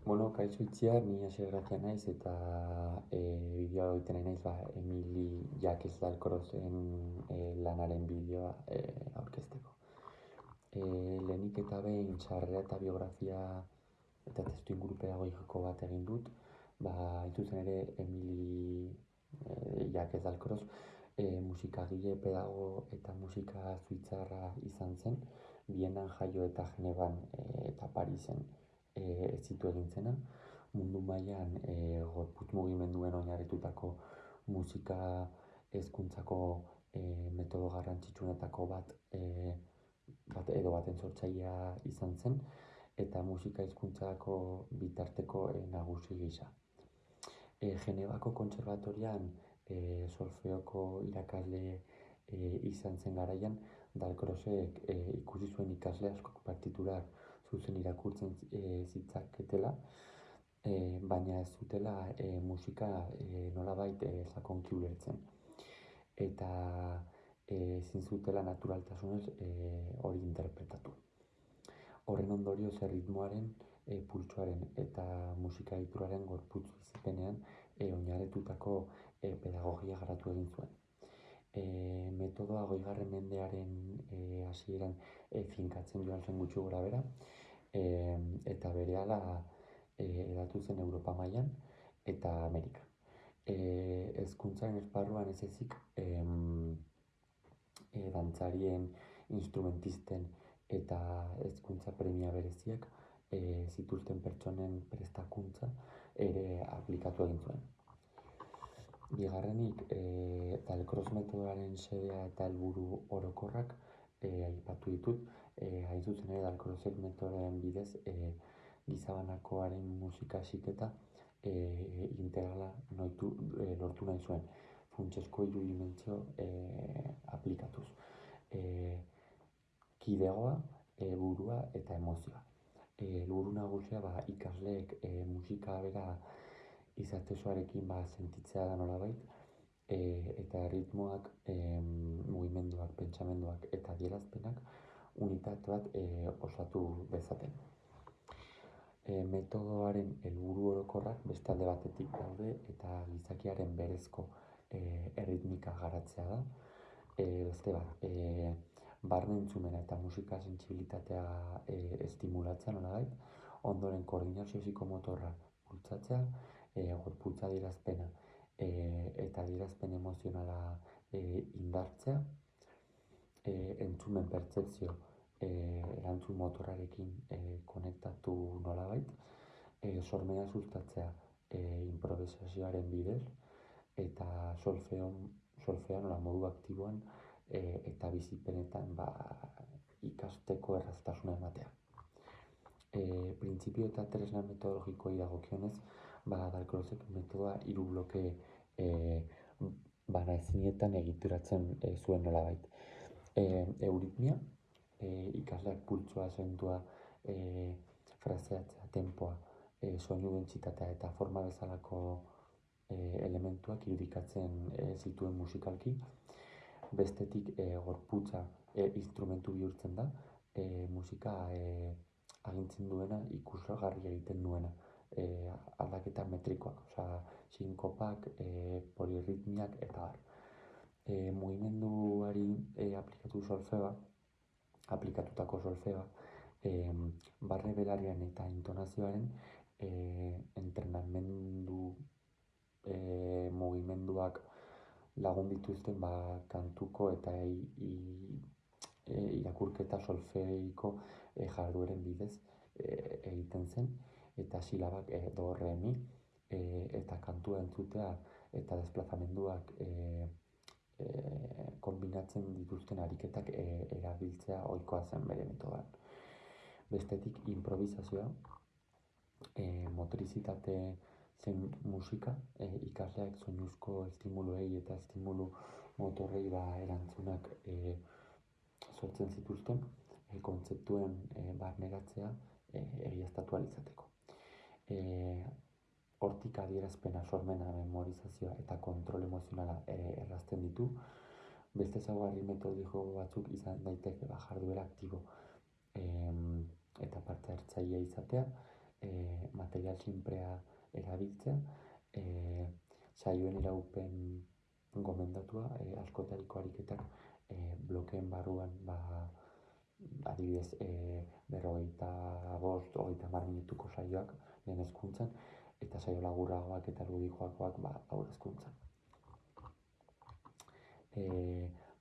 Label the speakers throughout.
Speaker 1: Kaixo itziar, ni Asier Gracia naiz eta bideoa egiten ari naiz Emili Jacques Dalcrozen lanaren bideoa aurkezteko. Lehenik eta behin sarrera eta biografia eta testu inguru pedagogiko bat egin dut. Hain zuzen ere Emili Jacques Dalcroz musikagile, pedago eta musika suitzarra izan zen, Bienan jaio eta Genevan eta Parisen ezitu egin zena. Mundu mailan gorputz mugimenduen oinarritutako musika hezkuntzako metodo garrantzitsuenetako baten sortzailea izan zen, eta musika hezkuntzako bitarteko nagusi gisa. Genevako kontserbatorian solfeoko irakasle izan zen garaian, Dalcrozek ikusi zuen ikasle askok partiturak zuzen irakurtzen zitzaketela, baina ez zutela musika nolabait sakonki ulertzen. Eta ezin zutela naturaltasunez hori interpretatu. Horren ondorioz erritmoaren, pultsuaren eta musika egituraren gorputz bizipenean oinarritutako pedagogia garatu egin zuen. Metodoa 20. mendearen hasieran finkatzen joan zen gutxi gorabehera, eta berehala hedatu zen Europa mailan eta Amerikan. Hezkuntzaren esparruan ez ezik dantzarien, instrumentisten eta hezkuntza premia bereziak zituzten pertsonen prestakuntza ere aplikatu egin zuen. Bigarrenik, Dalcroz metodoaren xedea eta helburu orokorrak aipatu ditut. Hain zuzen ere Dalcrozek metodoaren bidez gizabanakoaren musika heziketa integrala lortu nahi zuen, funtsezko 3 dimentsio aplikatuz. Kidegoa, burua eta emozioa. Helburu nagusia ikasleek musika bera izatesoarekin sentitzea da nolabait, eta ritmoak, mugimenduak, pentsamenduak eta adierazpenak unitate bat osatu dezaten. Metodoaren helburu orokorrak beste alde batetik daude eta gizakiaren berezko erritmika garatzea da. Beste bat, barne entzumena eta musika sentsibilitatea estimulatzea nolabait, ondoren koordinazio psikomotorra bultzatzea, gorputz adierazpena eta adierazpen emozionala indartzea, entzumen pertzepzio erantzun motorrarekin konektatu nolabait, sormena sustatzea improvisazioaren bidez, eta solfean modu aktiboan eta bizipenetan ikasteko erraztasuna ematea. Printzipio eta tresna metodologikoei dagokionez, Dalcrozek metodoa 3 bloke banaezinetan egituratzen zuen nolabait. Euritmia, ikasleak pultsua, azentua, fraseatzea, tempoa, soinu dentsitatea eta forma bezalako elementuak irudikatzen zituen musikalki. Bestetik, gorputza instrumentu bihurtzen da, musika agintzen duena, ikusgarri egiten duena, aldaketa metrikoak, sinkopak, polirritmiak eta bar. Mugimenduari aplikatutako solfeoa, barne belarian eta intonazioaren entrenamendu mugimenduak lagun dituzten kantuko eta irakurketa solfeiko jardueren bidez egiten zen, eta silabak do, re, mi, eta kantua entzutea eta desplazamenduak kombinatzen dituzten ariketak erabiltzea ohikoa zen bere metodoan. Bestetik, improvisazioa, motorizitate zen musika, ikasleak soinuzko estimuluei eta estimulu motorrei erantzunak sortzen zituzten, kontzeptuen barneratzea egiaztatu ahal izateko. Hortik adierazpena, sormena, memorizazioa eta kontrol emozionala errazten ditu. Beste ezaugarri metodiko batzuk izan daiteke jarduera aktibo eta parte hartzailea izatea, material sinprea erabiltzea, saioen iraupen gomendatua, askotariko ariketak blokeen barruan, adibidez, 55-30 minutuko saioak lehen hezkuntzan, eta saio laburragoak eta ludikoagoak haur hezkuntzan.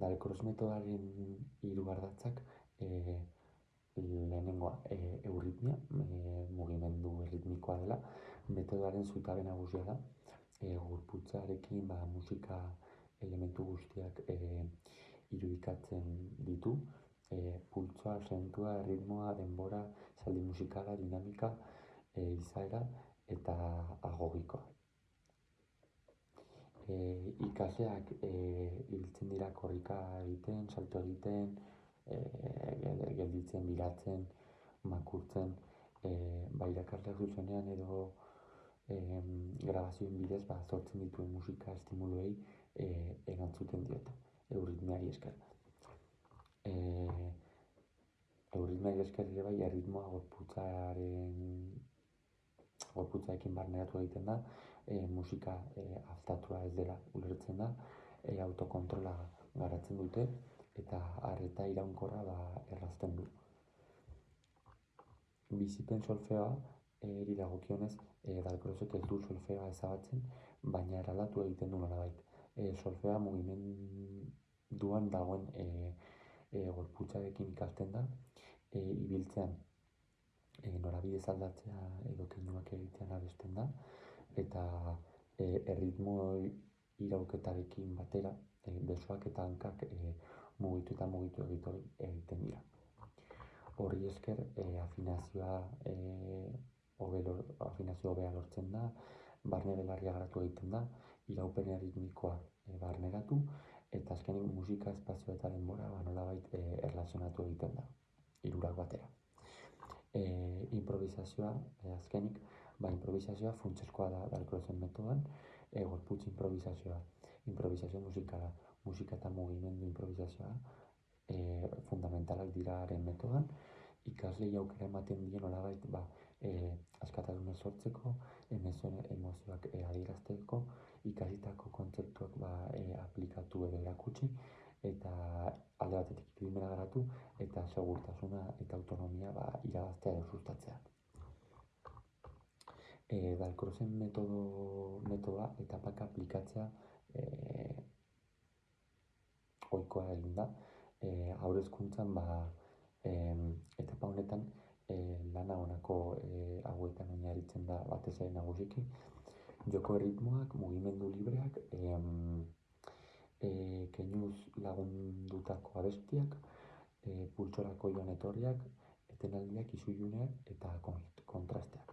Speaker 1: Dalcroze metodaren 3 ardatzak, lehenengoa euritmia, mugimendu erritmikoa dela, metodoaren zutabe nagusia da, gorputzarekin musika elementu guztiak irudikatzen ditu, pultsoa, azentua, erritmoa, denbora, zaldi musikala, dinamika, izaera eta agogikoa. Ikasleak ibiltzen dira korrika egiten, salto egiten, gelditzen, biratzen, makurtzen, irakasleak zuzenean edo grabazioen bidez sortzen dituen musika estimuluei erantzuten diote, euritmiari esker. Euritmiari esker ere bai, erritmoa gorputzarekin barneratu egiten da, musika haztatua ez dela ulertzen da, autokontrola garatzen dute eta arreta iraunkorra errazten du. Bizipen solfeoa dagokionez, Dalcrozek ez du solfeoa ezabatzen, baina eraldatu egiten du nolabait. Solfeoa mugimenduan dagoen gorputzarekin ikasten da, ibiltzean norabidez aldatzea edo keinuak egitean abesten da, eta erritmo irauketarekin batera, besoak eta hankak mugitu egiten dira. Horri esker, afinazio hobea lortzen da, barne belarria garatu egiten da, iraupen erritmikoa barneratu, eta azkenik musika, espazio eta denbora nolabait erlazionatu egiten da, hirurak batera. Improvisazioa, azkenik, improvisazioa funtsezkoa da Dalcrozen metodoan, gorputz improvisazioa, improvisazio musikala, musika eta mugimendu improvisazioa, fundamentalak dira haren metodoan, ikaslei aukera ematen die nolabait askatasunez sortzeko, emozioak adierazteko, ikasitako kontzeptuak aplikatu edo erakutsi, eta alde batetik irudimena garatu, eta segurtasuna eta autonomia irabaztea edo sustatzea. Dalcrozen metodoa etapaka aplikatzea ohikoa egin da. Haur hezkuntzan etapa honetan lana honako hauetan oinarritzen da batez ere nagusiki. Joko erritmoak, mugimendu libreak, keinuz lagundutako abestiak, pultsorako joan etorriak, etenaldiak, isuiluneak eta kontrasteak.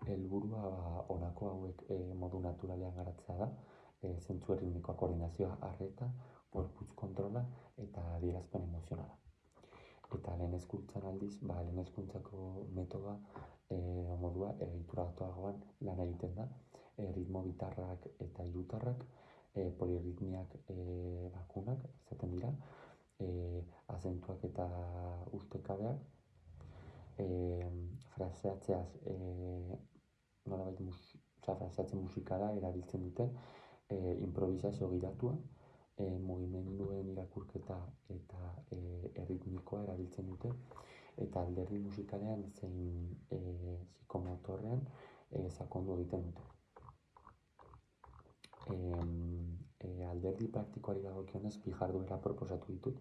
Speaker 1: Helburua honako hauek modu naturalean garatzea da, zentzu erritmikoa, koordinazioa, arreta, gorputz kontrola eta adierazpen emozionala. Eta lehen hezkuntzan aldiz, lehen hezkuntzako metodoa modua egituratuagoan lan egiten da, ritmo bitarrak eta hirutarrak, polirritmiak bakunak izaten dira, azentuak eta ustekabeak, fraseatzeaz fraseatze musikala erabiltzen dute, improvisazio gidatua, mugimenduen irakurketa eta erritmikoa erabiltzen dute, eta alderdi musikalean zein psikomotorrean sakondu egiten dute. Alderdi praktikoari dagokionez bi jarduera proposatu ditut.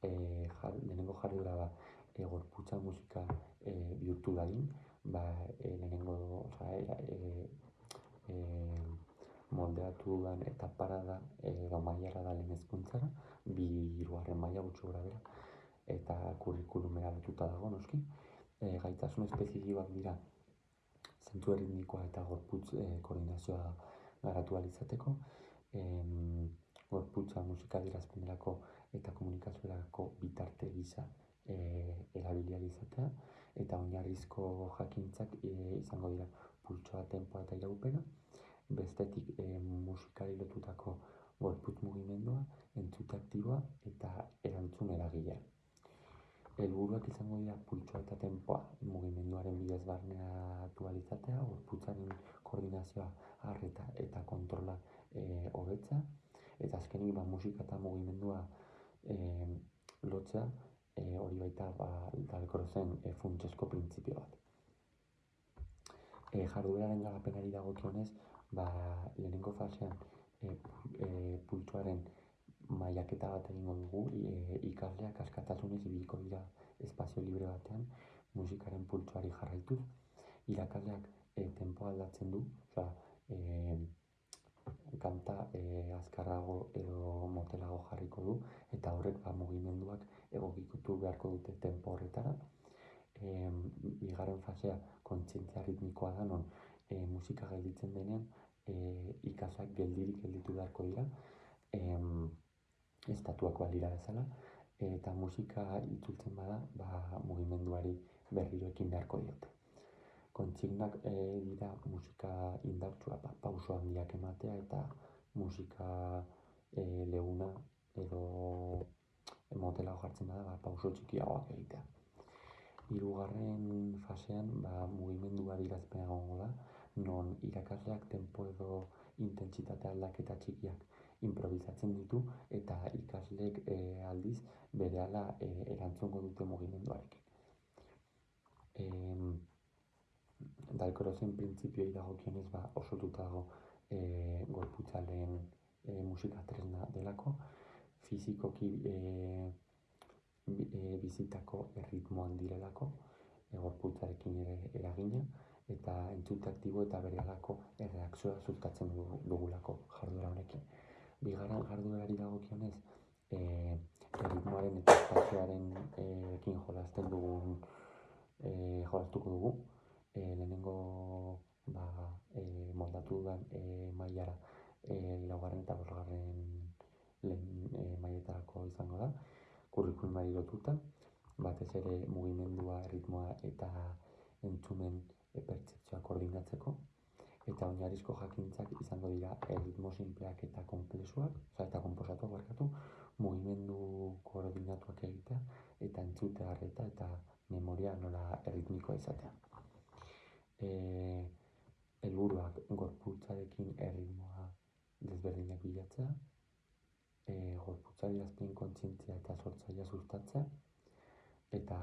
Speaker 1: Lehenengo jarduera gorputza musika bihurtu dadin, lehenengo moldeatu dudan etapara da edo mailara da lehen hezkuntzara, 2. maila gutxi gorabehera, eta kurrikulumera lotuta dago noski. Gaitasun espezifikoak dira zentzu erritmikoa eta gorputz koordinazioa garatu ahal izateko, gorputza musika adierazpenerako eta komunikaziorako bitarte gisa erabili ahal izatea, eta oinarrizko jakintzak izango dira pultsoa, tenpoa eta iraupena, bestetik musikari lotutako gorputz mugimendua, entzute aktiboa eta erantzun eragilea. Helburuak izango dira pultsoa eta tenpoa mugimenduaren bidez barneratu ahal izatea, koordinazioa, arreta eta kontrola hobetzea, eta azkenik musika eta mugimendua lotzea, hori baita Dalcrozen funtsezko printzipio bat. Jardueraren garapenari dagokionez, lehenengo fasean pultsuaren mailaketa bat egingo dugu, ikasleak askatasunez ibiliko dira espazio libre batean, musikaren pultsuari jarraituz, irakasleak tempoa aldatzen du, kanta azkarrago edo motelago jarriko du, eta horrek mugimenduak egokitu beharko dute tempo horretara. Bigarren fasea kontzientzia ritmikoa da, non musika gelditzen denean ikasleak gelditu beharko dira, estatuak balira bezala, eta musika itzultzen bada, mugimenduari berriro ekin beharko diote. Kontsignak dira musika indartsua, pauso handiak ematea, eta musika leuna edo motelago jartzen bada, pauso txikiagoak egitea. Hirugarren fasean mugimendu adierazpena egongo da, non irakasleak tempo edo intentsitate aldaketa txikiak improvisatzen ditu, eta ikasleek aldiz berehala erantzungo dute mugimenduarekin. Dalcrozen printzipioei dagokionez osotuta dago gorputzaren musika tresna delako, fizikoki bizitako erritmoan direlako, gorputzarekin ere eragina, eta entzute aktibo eta berehalako erreakzioa sustatzen dugulako jarduera honekin. Bigarren jarduerari dagokionez, erritmoaren eta espazioaren ekin jolastuko dugu. Lehenengo moldatu dudan mailara laugarren eta bosgarren mailetarako izango da, kurrikulumari lotuta, batez ere mugimendua, erritmoa eta entzumen pertzepzioa koordinatzeko, eta oinarrizko jakintzak izango dira erritmo sinpleak eta konplexuak, eta konposatuak mugimendu koordinatuak egitea, eta entzute arreta eta memoria nola erritmikoa izatea. Helburuak gorputzarekin erritmoa desberdinak bilatzea, gorputzari azpien kontzientzia eta sortzailea sustatzea, eta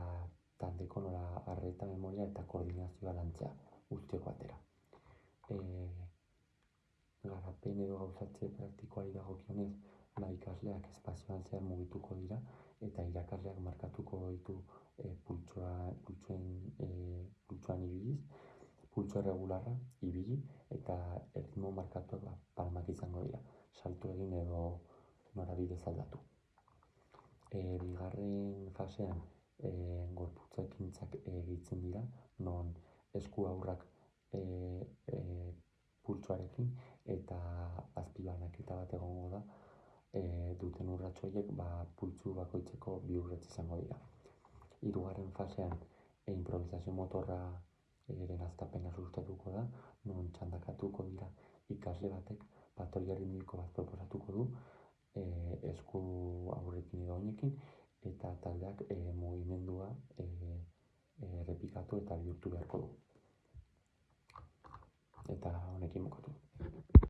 Speaker 1: taldeko nola arreta, memoria eta koordinazioa lantzea guztiok batera. Garapen edo gauzatze praktikoari dagokionez, ikasleak espazioan zehar mugituko dira, eta irakasleak markatuko ditu pultsuan ibiliz, pultsu erregularra ibili, eta erritmo markatuak palmak izango dira, salto egin edo norabidez aldatu. Bigarren fasean gorputza ekintzak egitzen dira, non esku aurrak pultsuarekin eta azpibanaketa bat egongo da, duten urrats horiek pultsu bakoitzeko 2 urrats izango dira. Hirugarren fasean improvisazio motorra hastapena sustatuko da, non txandakatuko dira ikasle batek patroia ritmiko bat proposatuko du, esku aurrekin edo oinekin, eta taldeak mugimendua errepikatu eta bihurtu beharko du. Eta honekin bukatu.